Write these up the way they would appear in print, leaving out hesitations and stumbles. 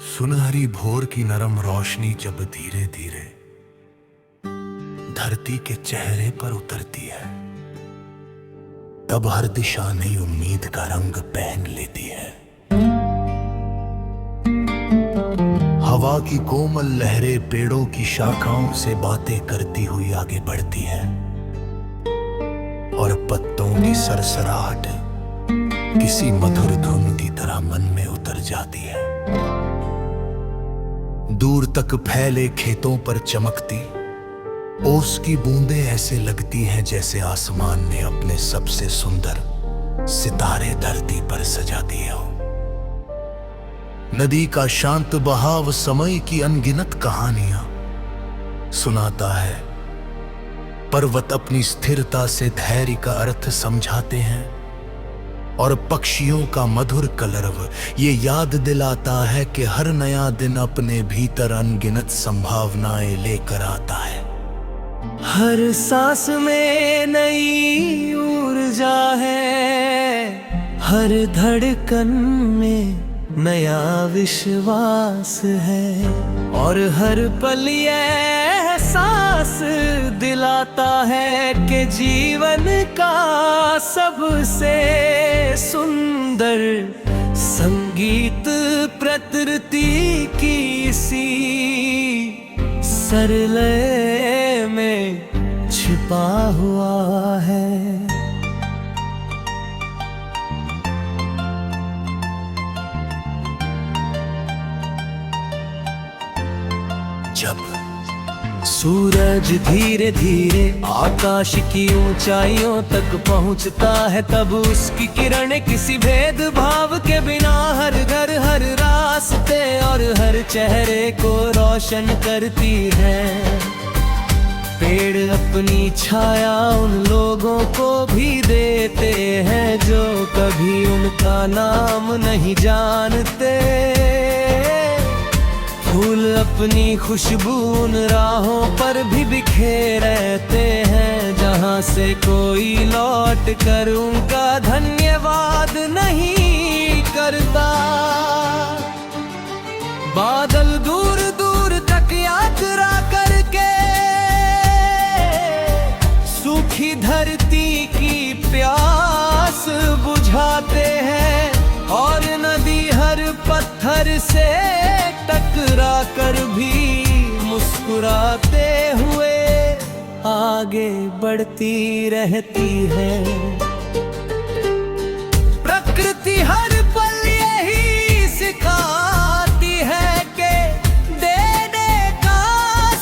सुनहरी भोर की नरम रोशनी जब धीरे धीरे धरती के चेहरे पर उतरती है, तब हर दिशा नई उम्मीद का रंग पहन लेती है। हवा की कोमल लहरें पेड़ों की शाखाओं से बातें करती हुई आगे बढ़ती है और पत्तों की सरसराहट किसी मधुर धुन की तरह मन में उतर जाती है। दूर तक फैले खेतों पर चमकती ओस की बूंदें ऐसे लगती हैं जैसे आसमान ने अपने सबसे सुंदर सितारे धरती पर सजा दिए हो। नदी का शांत बहाव समय की अनगिनत कहानियां सुनाता है। पर्वत अपनी स्थिरता से धैर्य का अर्थ समझाते हैं और पक्षियों का मधुर कलरव ये याद दिलाता है कि हर नया दिन अपने भीतर अनगिनत संभावनाएं लेकर आता है। हर सांस में नई ऊर्जा है, हर धड़कन में नया विश्वास है और हर पल ये एहसास दिलाता है कि जीवन का सबसे सुंदर संगीत प्रकृति की इसी सरल में छिपा हुआ है। जब सूरज धीरे धीरे आकाश की ऊंचाइयों तक पहुंचता है, तब उसकी किरणें किसी भेदभाव के बिना हर घर, हर रास्ते और हर चेहरे को रोशन करती है। पेड़ अपनी छाया उन लोगों को भी देते हैं जो कभी उनका नाम नहीं जानते। फूल अपनी खुशबू उन राहों पर भी बिखरे रहते हैं जहां से कोई लौट कर उनका धन्यवाद नहीं करता। बादल दूर दूर तक यात्रा करके सूखी धरती की प्यास बुझाते हैं और नदी हर पत्थर से टकरा कर भी मुस्कुराते हुए आगे बढ़ती रहती है। प्रकृति हर पल यही सिखाती है कि देने का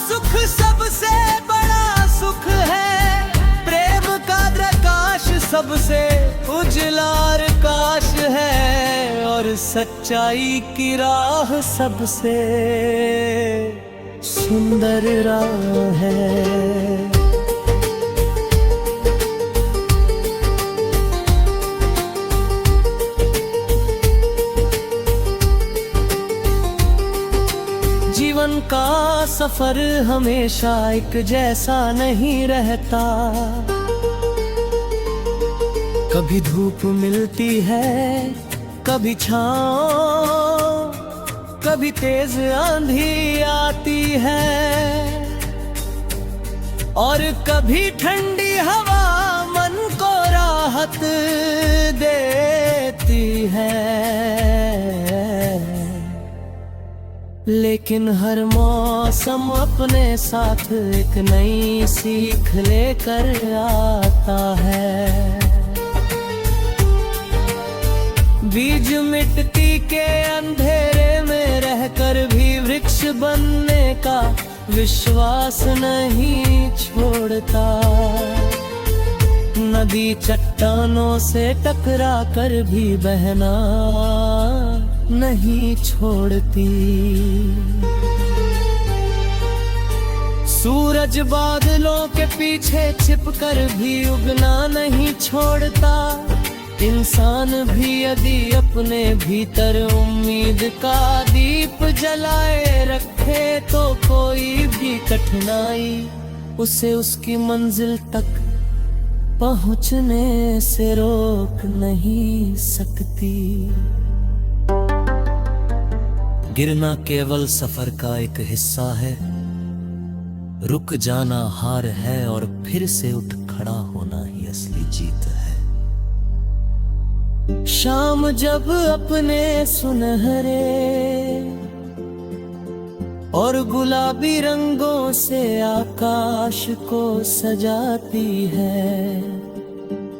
सुख सबसे बड़ा सुख है। प्रेम का प्रकाश सबसे उजला प्रकाश है और सच्चाई की राह सबसे सुंदर राह है। जीवन का सफर हमेशा एक जैसा नहीं रहता। कभी धूप मिलती है, कभी छाँव, कभी तेज आंधी आती है और कभी ठंडी हवा मन को राहत देती है। लेकिन हर मौसम अपने साथ एक नई सीख लेकर आता है। बीज मिट्टी के अंधेरे में रहकर भी वृक्ष बनने का विश्वास नहीं छोड़ता। नदी चट्टानों से टकरा कर भी बहना नहीं छोड़ती। सूरज बादलों के पीछे छिपकर भी उगना नहीं छोड़ता। इंसान भी यदि अपने भीतर उम्मीद का दीप जलाए रखे तो कोई भी कठिनाई उसे उसकी मंजिल तक पहुंचने से रोक नहीं सकती। गिरना केवल सफर का एक हिस्सा है, रुक जाना हार है और फिर से उठ खड़ा होना ही असली जीत है। शाम जब अपने सुनहरे और गुलाबी रंगों से आकाश को सजाती है,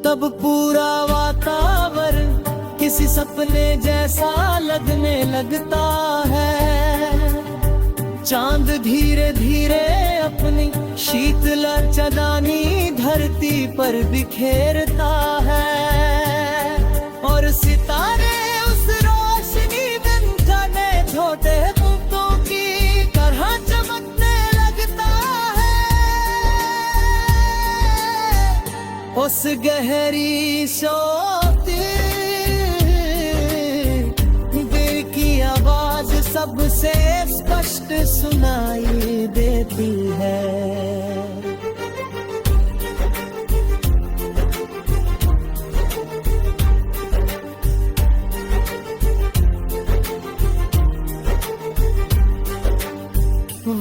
तब पूरा वातावरण किसी सपने जैसा लगने लगता है। चांद धीरे धीरे अपनी शीतल चांदनी धरती पर बिखेरता है और सितारे उस रोशनी में जाने छोटे बूंदों की तरह चमकने लगता है। उस गहरी सोती दिल की आवाज सबसे स्पष्ट सुनाई देती है।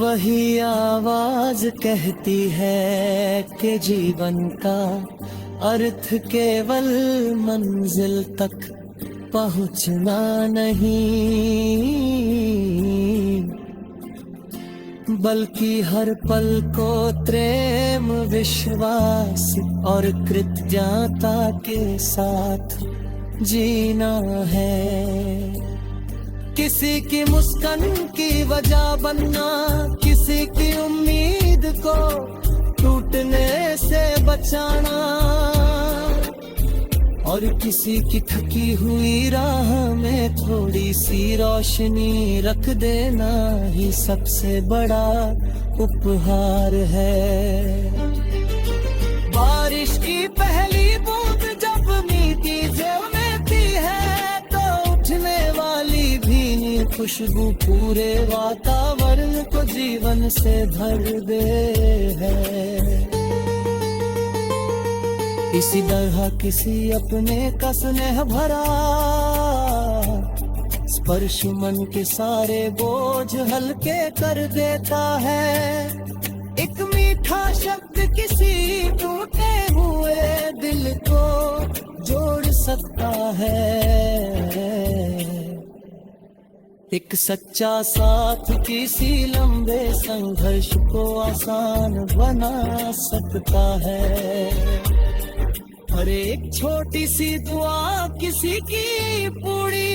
वही आवाज कहती है कि जीवन का अर्थ केवल मंजिल तक पहुंचना नहीं, बल्कि हर पल को प्रेम विश्वास और कृतज्ञता के साथ जीना है। किसी की मुस्कान की वजह बनना, किसी की उम्मीद को टूटने से बचाना और किसी की थकी हुई राह में थोड़ी सी रोशनी रख देना ही सबसे बड़ा उपहार है। बारिश की पहली बूंद जब मीठी जमती है तो उठने वाली भीनी खुशबू पूरे वातावरण को जीवन से भर दे है। इसी तरह किसी अपने का स्नेह भरा स्पर्श मन के सारे बोझ हल्के कर देता है। एक मीठा शब्द किसी टूटे हुए दिल को जोड़ सकता है। एक सच्चा साथ किसी लंबे संघर्ष को आसान बना सकता है और एक छोटी सी दुआ किसी की पूरी